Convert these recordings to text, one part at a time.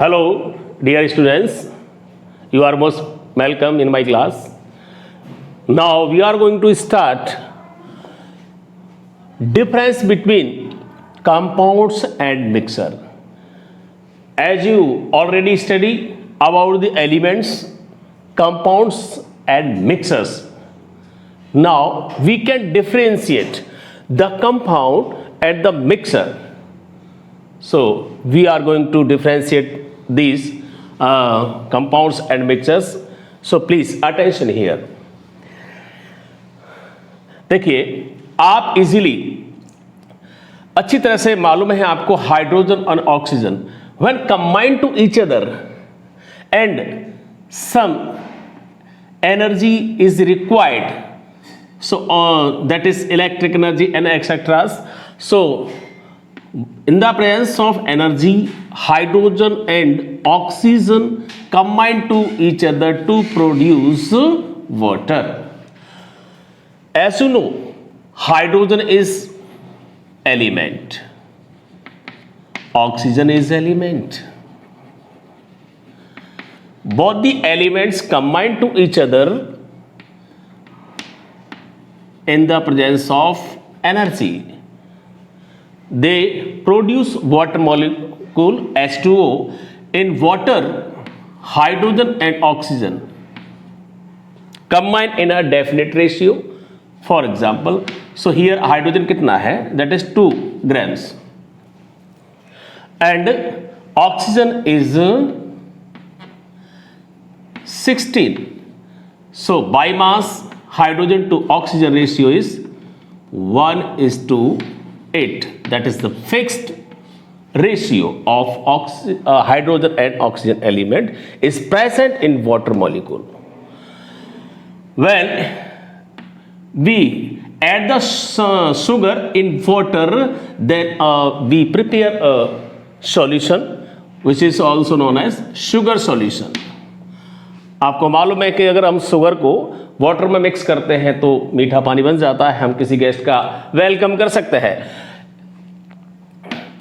Hello, dear students. You are most welcome in my class. Now we are going to start difference between compounds and mixture. As you already study about the elements, compounds and mixtures. Now we can differentiate the compound and the mixture. So we are going to differentiate these compounds and mixtures. So please attention here. देखिए आप easily अच्छी तरह से मालूम है आपको hydrogen और oxygen when combined to each other and some energy is required, so that is electric energy and etc. So in the presence of energy, hydrogen and oxygen combine to each other to produce water. As you know, hydrogen is element, oxygen is element. Both the elements combine to each other in the presence of energy. They produce water molecule H2O. In water, hydrogen and oxygen combine in a definite ratio. For example, so here hydrogen कितना है? That is 2 grams and oxygen is 16. So by mass, hydrogen to oxygen ratio is 1:8. That is the fixed ratio of hydrogen and oxygen element is present in water molecule. When we add the sugar in water, then we prepare a solution which is also known as sugar solution. आपको मालूम है कि अगर हम sugar को water में mix करते हैं तो मीठा पानी बन जाता है, हम किसी गेस्ट का वेलकम कर सकते हैं.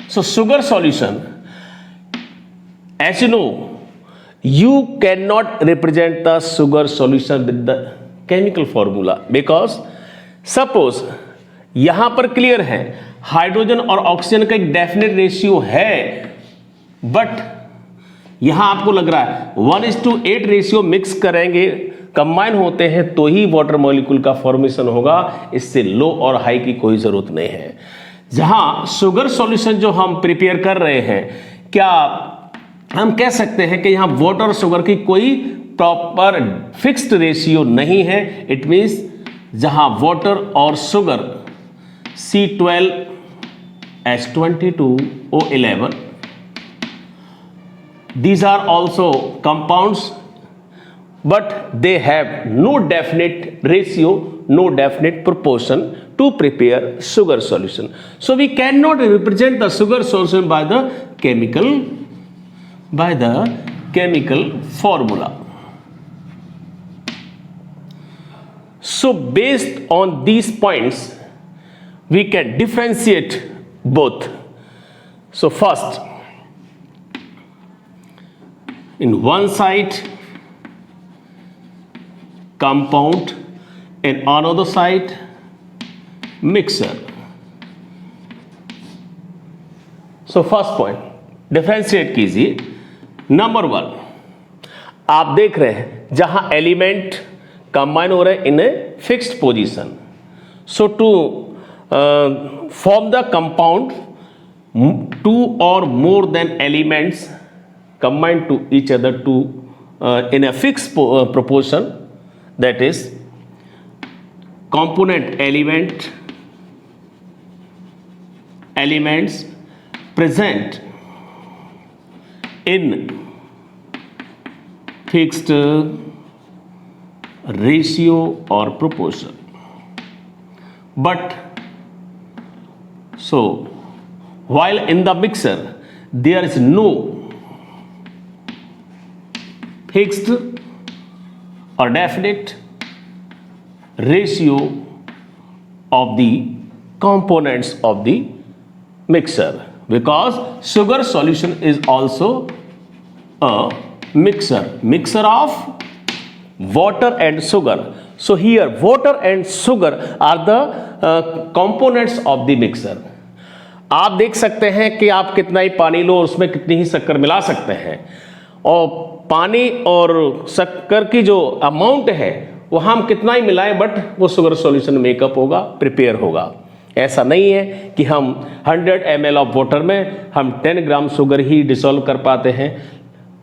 So sugar solution, as you know, you can not represent the sugar solution with the chemical formula because suppose यहां पर क्लियर है हाइड्रोजन और ऑक्सीजन का एक डेफिनेट रेशियो है, बट यहां आपको लग रहा है 1:8 रेशियो मिक्स करेंगे, कंबाइन होते हैं तो ही वाटर मॉलिक्यूल का फॉर्मेशन होगा. इससे लो और हाई की कोई जरूरत नहीं है. जहां शुगर सॉल्यूशन जो हम प्रिपेयर कर रहे हैं, क्या हम कह सकते हैं कि यहां वाटर और शुगर की कोई प्रॉपर फिक्स्ड रेशियो नहीं है. इट मींस जहां वाटर और sugar C12H22O11, these are also compounds, but they have no definite ratio, no definite proportion to prepare sugar solution. So we cannot represent the sugar solution by the chemical formula. So based on these points, we can differentiate both. So first, in one side compound, in another side mixture. So first point differentiate कीजिए. Number 1, आप देख रहे हैं जहां element combine हो रहे हैं in a fixed position. So to form the compound, 2 or more than elements combine to each other to in a fixed proportion, that is component elements present in fixed ratio or proportion. But so while in the mixer there is no fixed or definite ratio of the components of the mixture, because sugar solution is also a mixer of water and sugar. So here water and sugar are the components of the mixer. आप देख सकते हैं कि आप कितना ही पानी लो और उसमें कितनी ही शक्कर मिला सकते हैं, और पानी और शक्कर की जो अमाउंट है वो हम कितना ही मिलाएं बट वो शुगर सॉल्यूशन मेकअप होगा, प्रिपेयर होगा। ऐसा नहीं है कि हम 100 ml ऑफ वाटर में हम 10 ग्राम शुगर ही डिसॉल्व कर पाते हैं,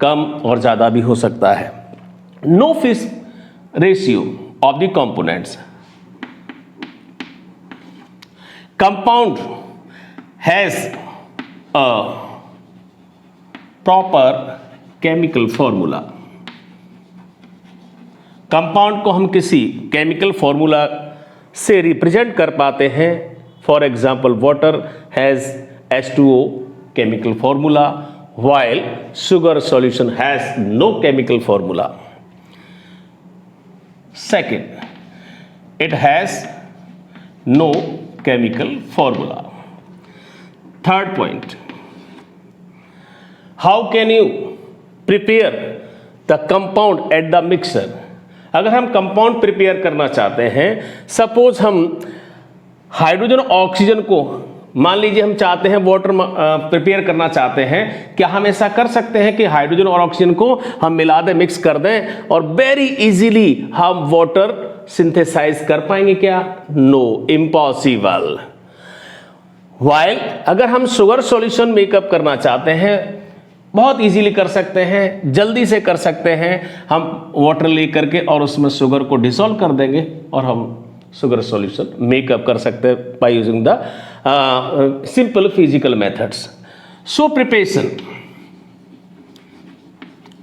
कम और ज़्यादा भी हो सकता है। No fix ratio of the components. Compound has a proper chemical formula. Compound को हम किसी केमिकल फॉर्मूला से रिप्रेजेंट कर पाते हैं। For example water has H2O chemical formula, while sugar solution has no chemical formula. Second, it has no chemical formula. Third point, how can you prepare the compound at the mixer? अगर हम compound prepare करना चाहते हैं, suppose हम hydrogen oxygen को, मान लीजिए हम चाहते हैं वाटर प्रिपेयर करना चाहते हैं, क्या हम ऐसा कर सकते हैं कि हाइड्रोजन और ऑक्सीजन को हम मिला दें, मिक्स कर दें और वेरी इजीली हम वाटर सिंथेसाइज कर पाएंगे क्या? No, impossible. वाइल अगर हम शुगर सॉल्यूशन मेकअप करना चाहते हैं, बहुत इजीली कर सकते हैं, जल्दी से कर सकते हैं। हम वाटर ले करके और उसमें शुगर को डिसॉल्व कर देंगे और हम शुगर सॉल्यूशन मेकअप कर सकते हैं bye using the simple physical methods. So preparation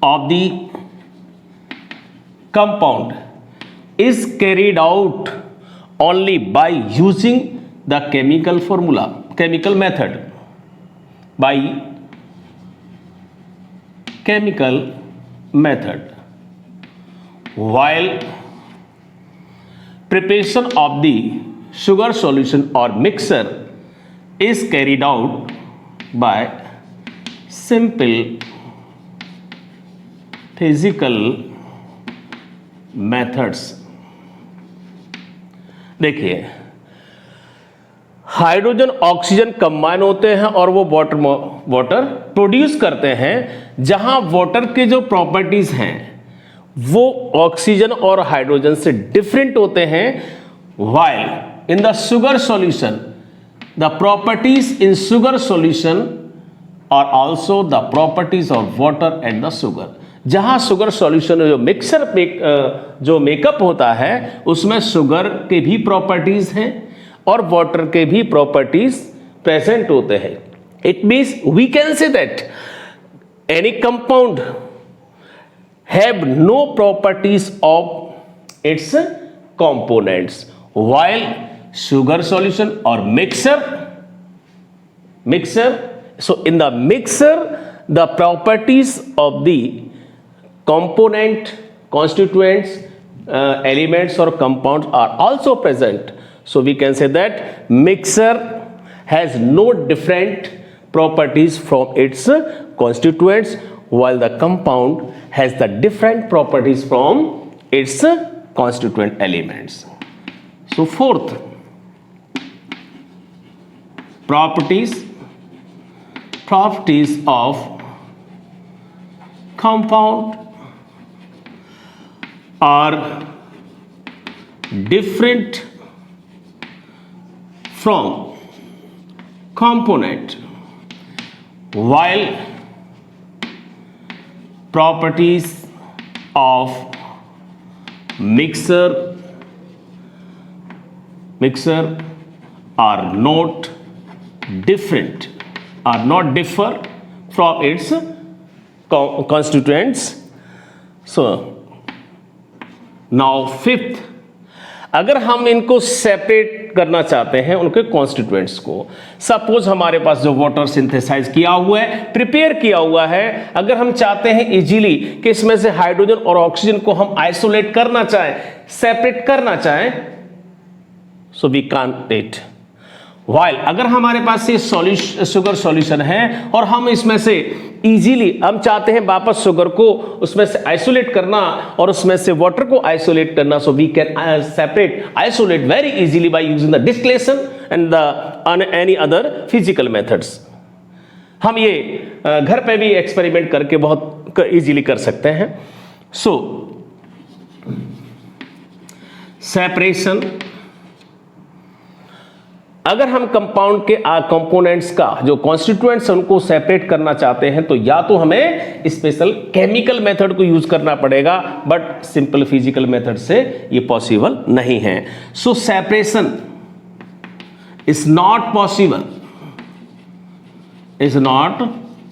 of the compound is carried out only by using the chemical formula, chemical method, by chemical method, while preparation of the sugar solution or mixer is carried out by simple physical methods. देखिए, hydrogen oxygen combine होते हैं और वो water produce करते हैं। जहां water के जो प्रॉपर्टीज हैं वो ऑक्सीजन और हाइड्रोजन से डिफरेंट होते हैं, while in the sugar solution the properties in sugar solution are also the properties of water and the sugar. जहां शुगर सॉल्यूशन जो मिक्सर जो मेकअप होता है उसमें शुगर के भी प्रॉपर्टीज हैं और वाटर के भी प्रॉपर्टीज प्रेजेंट होते हैं। It means we can say that any compound have no properties of its components, while sugar solution or mixer, so in the mixer the properties of the component, constituents, elements or compounds are also present. So we can say that mixer has no different properties from its constituents, while the compound has the different properties from its constituent elements. So fourth, properties of compound are different from component, while properties of mixer are not differ from its constituents. So now fifth, अगर हम इनको separate करना चाहते हैं उनके constituents को, suppose हमारे पास जो वाटर सिंथेसाइज किया हुआ है, प्रिपेयर किया हुआ है, अगर हम चाहते हैं इजीली कि इसमें से हाइड्रोजन और ऑक्सीजन को हम आइसोलेट करना चाहें, सेपरेट करना चाहें, so we can't it, while अगर हमारे पास ये शुगर सॉल्यूशन है और हम इसमें से इजीली हम चाहते हैं वापस शुगर को उसमें से आइसोलेट करना और उसमें से वाटर को आइसोलेट करना, so we can separate isolate very easily by using the distillation and the any other physical methods. हम ये घर पे भी एक्सपेरिमेंट करके बहुत इजीली कर सकते हैं। सो सेपरेशन, अगर हम कंपाउंड के कंपोनेंट्स का जो कॉन्स्टिट्यूएंट्स उनको सेपरेट करना चाहते हैं तो या तो हमें स्पेशल केमिकल मेथड को यूज करना पड़ेगा, बट सिंपल फिजिकल मेथड से ये पॉसिबल नहीं है। So separation is not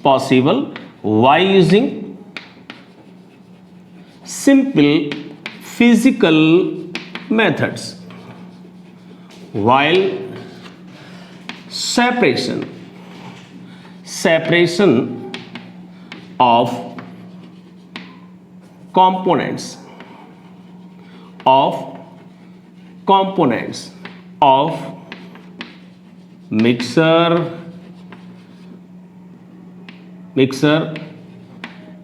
possible why using simple physical methods, while separation of components of mixer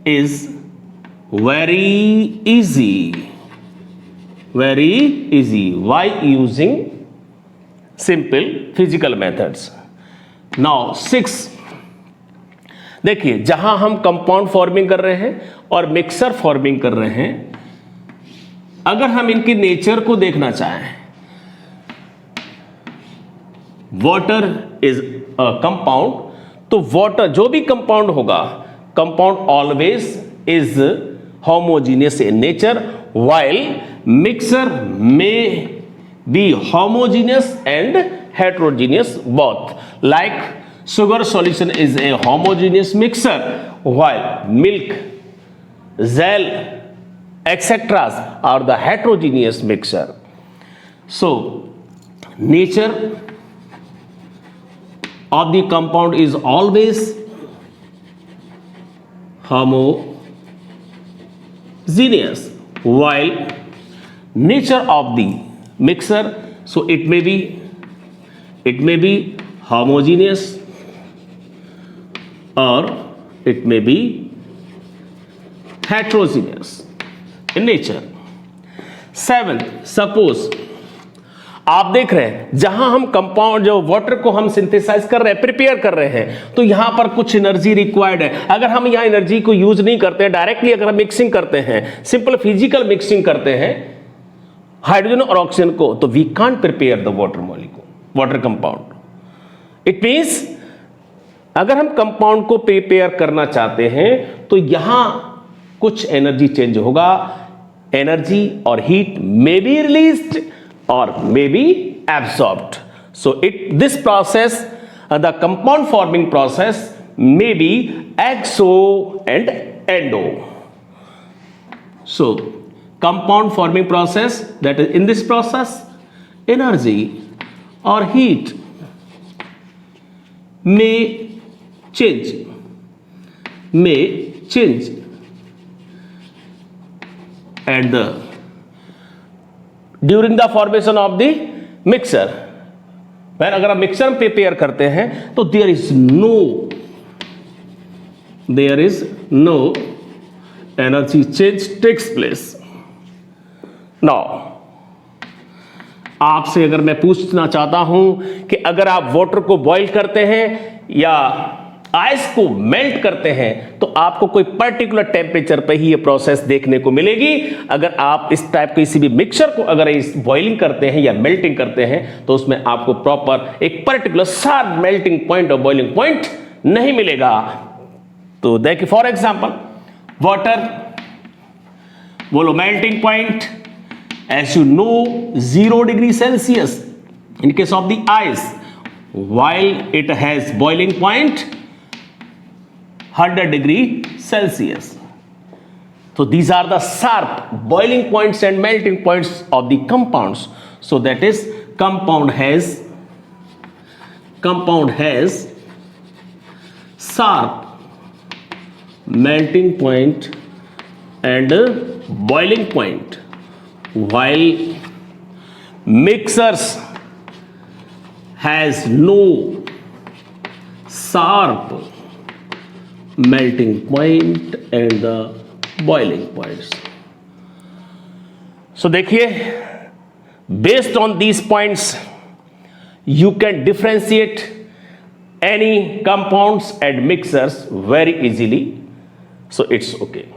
is very easy by using simple physical methods. Now 6, देखिए जहां हम compound forming कर रहे हैं और मिक्सर फॉर्मिंग कर रहे हैं, अगर हम इनकी नेचर को देखना चाहें, वाटर इज अ कंपाउंड, तो वाटर जो भी कंपाउंड होगा, compound always is homogeneous in nature, while mixer may be homogeneous and heterogeneous both. Like sugar solution is a homogeneous mixture, while milk, gel, etc. are the heterogeneous mixture. So nature of the compound is always homogeneous, while nature of the mixer, so it may be homogeneous or it may be heterogeneous in nature. 7, suppose आप देख रहे हैं जहां हम compound जो water को हम synthesise कर रहे हैं, प्रिपेयर कर रहे हैं, तो यहां पर कुछ एनर्जी रिक्वायर्ड है। अगर हम यहां एनर्जी को यूज नहीं करते हैं, डायरेक्टली अगर हम मिक्सिंग करते हैं, सिंपल फिजिकल मिक्सिंग करते हैं हाइड्रोजन और ऑक्सीजन को, तो we can't prepare the water molecule, water compound. It means अगर हम कंपाउंड को प्रिपेयर करना चाहते हैं तो यहां कुछ एनर्जी चेंज होगा, एनर्जी और heat may be released or may be absorbed. So this process, the compound forming process, may be exo and endo. So compound forming process, that is in this process energy or heat may change and during the formation of the mixer, when अगर आप mixer में प्रिपेयर करते हैं तो there is no energy change takes place. Now आपसे अगर मैं पूछना चाहता हूं कि अगर आप वाटर को बॉईल करते हैं या आइस को मेल्ट करते हैं तो आपको कोई पर्टिकुलर टेम्परेचर पे ही ये प्रोसेस देखने को मिलेगी। अगर आप इस टाइप किसी भी मिक्सचर को अगर इस बॉइलिंग करते हैं या मेल्टिंग करते हैं तो उसमें आपको प्रॉपर एक पर्टिकुलर शार्प मेल्टिंग पॉइंट और बॉइलिंग पॉइंट नहीं मिलेगा। तो देखिए फॉर एग्जांपल वाटर, बोलो melting point, as you know 0 degree Celsius in case of the ice, while it has boiling point 100 degree Celsius. So these are the sharp boiling points and melting points of the compounds. So that is compound has sharp melting point and boiling point, while mixers has no sharp melting point and the boiling points. So देखिए, based on these points you can differentiate any compounds and mixers very easily, so it's okay.